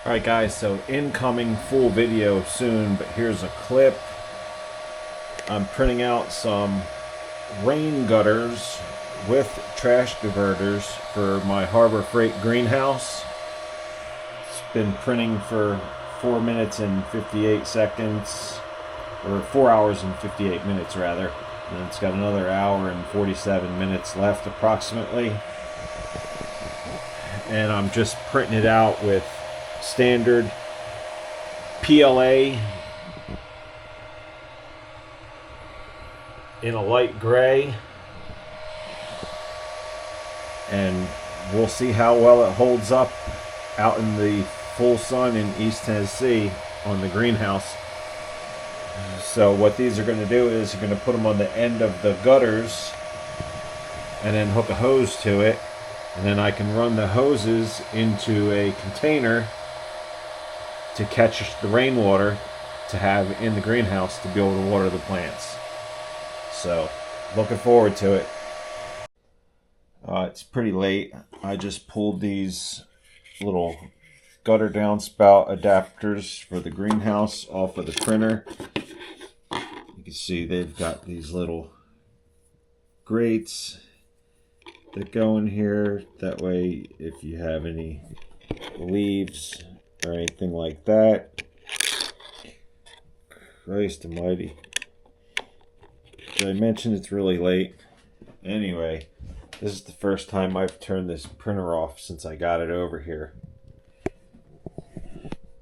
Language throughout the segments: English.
Alright guys, so incoming full video soon, but here's a clip. I'm printing out some rain gutters with trash diverters for my Harbor Freight greenhouse. It's been printing for 4 minutes and 58 seconds, or 4 hours and 58 minutes rather. And it's got another hour and 47 minutes left approximately. And I'm just printing it out with standard PLA in a light gray, and we'll see how well it holds up out in the full sun in East Tennessee on the greenhouse. So what these are going to do is you're going to put them on the end of the gutters and then hook a hose to it, and then I can run the hoses into a container to catch the rainwater to have in the greenhouse to be able to water the plants. So, looking forward to it. It's pretty late. I just pulled these little gutter downspout adapters for the greenhouse off of the printer. You can see they've got these little grates that go in here. That way, if you have any leaves or anything like that. Christ almighty. Did I mention it's really late? Anyway, this is the first time I've turned this printer off since I got it over here.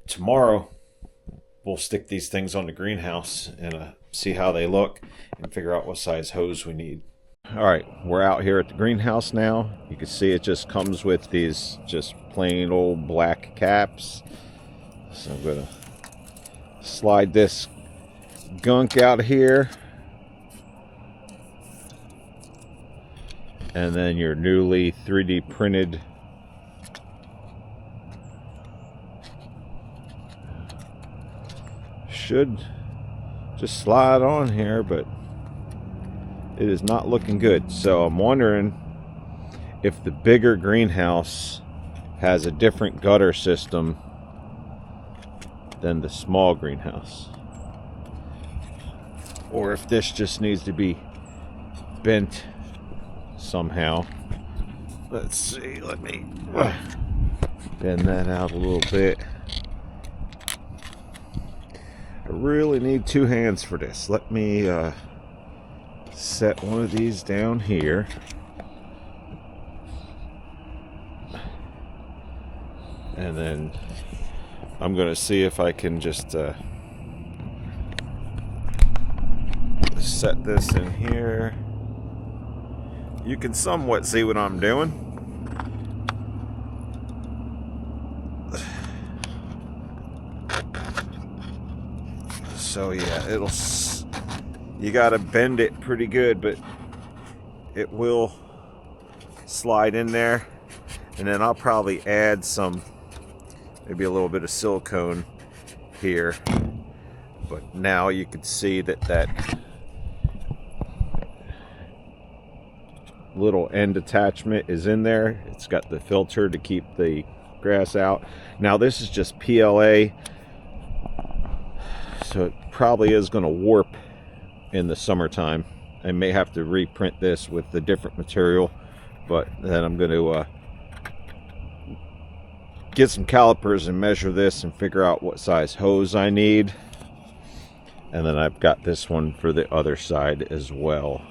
Tomorrow, we'll stick these things on the greenhouse and see how they look and figure out what size hose we need. Alright, we're out here at the greenhouse now. You can see it just comes with these just plain old black caps. So I'm going to slide this gunk out here. And then your newly 3D printed should just slide on here, but it is not looking good. So I'm wondering if the bigger greenhouse has a different gutter system than the small greenhouse, or if this just needs to be bent somehow. Let's see, let me bend that out a little bit. I really need two hands for this. Let me set one of these down here. And then I'm going to see if I can just set this in here. You can somewhat see what I'm doing. So yeah, you gotta bend it pretty good, but it will slide in there. And then I'll probably add maybe a little bit of silicone here. But now you can see that little end attachment is in there. It's got the filter to keep the grass out. Now this is just PLA, so it probably is going to warp in the summertime. I may have to reprint this with the different material, but then I'm going to get some calipers and measure this and figure out what size hose I need. And then I've got this one for the other side as well.